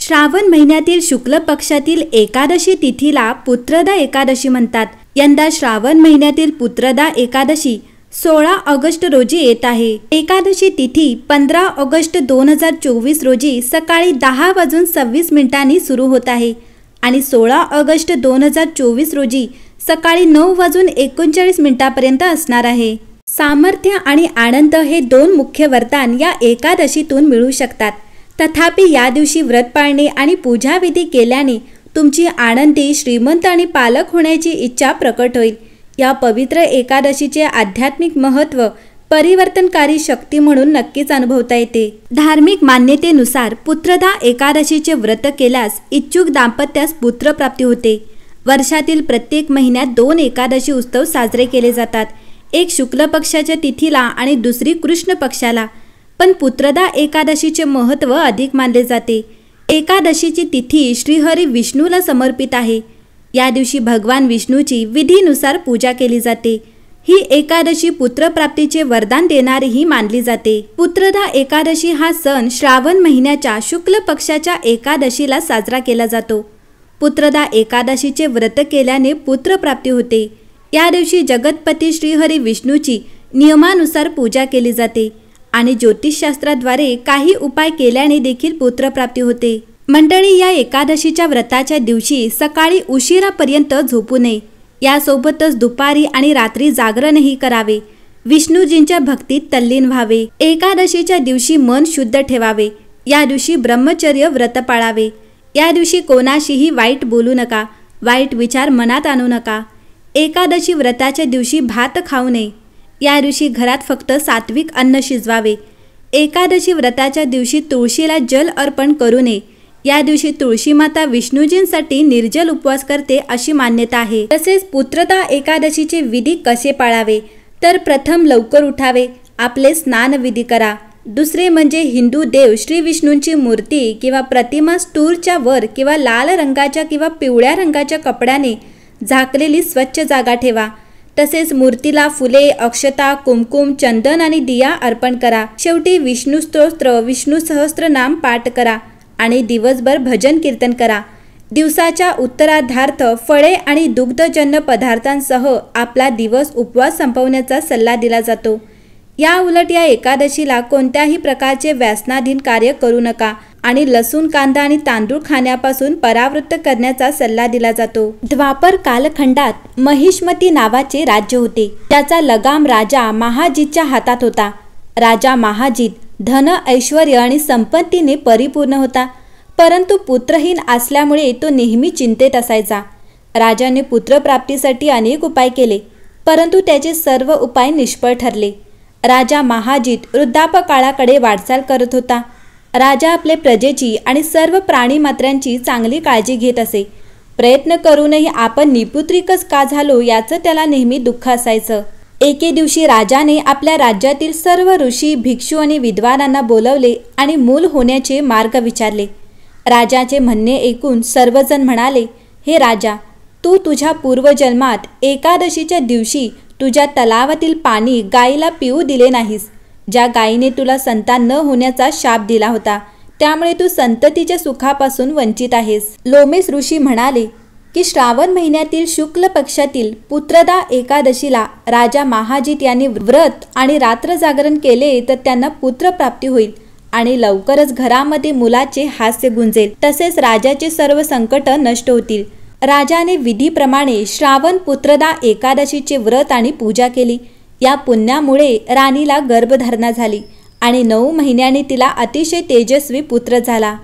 श्रावण महिन्यातील शुक्ल पक्षातील एकादशी तिथीला पुत्रदा एकादशी म्हणतात। यंदा श्रावण महिन्यातील पुत्रदा एकादशी 16 ऑगस्ट रोजी येत आहे। एकादशी तिथी 15 ऑगस्ट 2024 रोजी सकाळी 10:26 सुरू होत आहे आणि 16 ऑगस्ट 2024 रोजी सकाळी 9:39 पर्यंत असणार आहे। सामर्थ्य आणि आनंद हे दोन मुख्य वरदान या एकादशीतून मिळू शकतात। तथापि या दिवशी व्रत पाळणे आणि पूजाविधी केल्याने तुमची आनंदी, श्रीमंत आणि पालक होण्याची इच्छा प्रकट होईल। या पवित्र एकादशीचे आध्यात्मिक महत्त्व परिवर्तनकारी शक्ती म्हणून नक्कीच अनुभवता येते। धार्मिक मान्यतेनुसार पुत्रदा एकादशीचे व्रत केल्यास इच्छुक दाम्पत्यास पुत्रप्राप्ती होते। वर्षातील प्रत्येक महिन्यात 2 एकादशी उत्सव साजरे केले जातात, एक शुक्ल पक्षाच्या तिथीला आणि दुसरी कृष्ण पक्षाला। पण पुत्रदा एकादशीचे महत्त्व अधिक मानले जाते। एकादशीची तिथी श्रीहरी विष्णूला समर्पित आहे। या दिवशी भगवान विष्णूची विधीनुसार पूजा केली जाते। ही एकादशी पुत्रप्राप्तीचे वरदान देणारीही मानली जाते। पुत्रदा एकादशी हा सण श्रावण महिन्याच्या शुक्ल पक्षाच्या एकादशीला साजरा केला जातो। पुत्रदा एकादशीचे व्रत केल्याने पुत्रप्राप्ती होते। या दिवशी जगतपती श्रीहरी विष्णूची नियमानुसार पूजा केली जाते आणि ज्योतिषशास्त्राद्वारे काही उपाय केल्याने देखील पुत्रप्राप्ती होते। मंडळी, या एकादशीच्या व्रताच्या दिवशी सकाळी उशिरापर्यंत झोपू नये। यासोबतच दुपारी आणि रात्री जागरणही करावे। विष्णूजींच्या भक्तीत तल्लीन व्हावे। एकादशीच्या दिवशी मन शुद्ध ठेवावे। या दिवशी ब्रह्मचर्य व्रत पाळावे। या दिवशी कोणाशीही वाईट बोलू नका, वाईट विचार मनात आणू नका। एकादशी व्रताच्या दिवशी भात खाऊ नये। या दिवशी घरात फक्त सात्विक अन्न शिजवावे। एकादशी व्रताच्या दिवशी तुळशीला जल अर्पण करू नये। या दिवशी तुळशी माता विष्णूजींसाठी निर्जल उपवास करते अशी मान्यता आहे। तसेच पुत्रदा एकादशीचे विधी कसे पाळावे तर प्रथम लवकर उठावे, आपले स्नान विधी करा। दुसरे म्हणजे हिंदू देव श्री विष्णूंची मूर्ती किंवा प्रतिमा स्टूलच्या वर किंवा लाल रंगाच्या किंवा पिवळ्या रंगाच्या कपड्याने झाकलेली स्वच्छ जागा ठेवा। तसेच मूर्तीला फुले, अक्षता, कुमकुम, चंदन आणि दिया अर्पण करा। शेवटी विष्णू स्तोत्र, विष्णू सहस्त्रनाम पाठ करा आणि दिवसभर भजन कीर्तन करा। दिवसाच्या उत्तरार्धात फळे आणि दुग्धजन्य पदार्थांसह आपला दिवस उपवास संपवण्याचा सल्ला दिला जातो। या उलट या एकादशीला कोणत्याही प्रकारचे व्यसनाधीन कार्य करू नका आणि लसूण, कांदा आणि तांदूळ खाण्यापासून परावृत्त करण्याचा सल्ला दिला जातो। द्वापर कालखंडात महिष्मती नावाचे राज्य होते, त्याचा लगाम राजा महाजितच्या हातात होता। राजा महाजित धन, ऐश्वर्य आणि संपत्तीने परिपूर्ण होता, परंतु पुत्रहीन असल्यामुळे तो नेहमी चिंतेत असायचा। राजाने पुत्रप्राप्तीसाठी अनेक उपाय केले, परंतु त्याचे सर्व उपाय निष्फळ ठरले। राजा महाजित वृद्धापकाळाकडे वाटचाल करत होता। राजा आपले प्रजेची आणि सर्व प्राणीमात्रांची चांगली काळजी घेत असे। प्रयत्न करूनही आपण निपुत्रिकच का झालो याचं त्याला नेहमी दुःख असायचं। एके दिवशी राजाने आपल्या राज्यातील सर्व ऋषी, भिक्षू आणि विद्वानांना बोलवले आणि मूल होण्याचे मार्ग विचारले। राजाचे म्हणणे ऐकून सर्वजण म्हणाले, हे राजा, तू तुझ्या पूर्वजन्मात एकादशीच्या दिवशी तुझ्या तलावातील पाणी गायीला पिऊ दिले नाहीस, ज्या गायीने तुला संतान न होण्याचा शाप दिला होता, त्यामुळे तू संततीच्या सुखापासून वंचित आहेस। लोमेस ऋषी म्हणाले की श्रावण महिन्यातील शुक्ल पक्षातील पुत्रदा एकादशीला राजा महाजित यांनी व्रत आणि रात्र जागरण केले तर त्यांना पुत्रप्राप्ती होईल आणि लवकरच घरामध्ये मुलाचे हास्य गुंजेल, तसेच राजाचे सर्व संकट नष्ट होतील। राजाने विधीप्रमाणे श्रावण पुत्रदा एकादशीचे व्रत आणि पूजा केली। या पुण्यामुळे राणीला गर्भधारणा झाली आणि 9 महिन्यांनी तिला अतिशय तेजस्वी पुत्र झाला।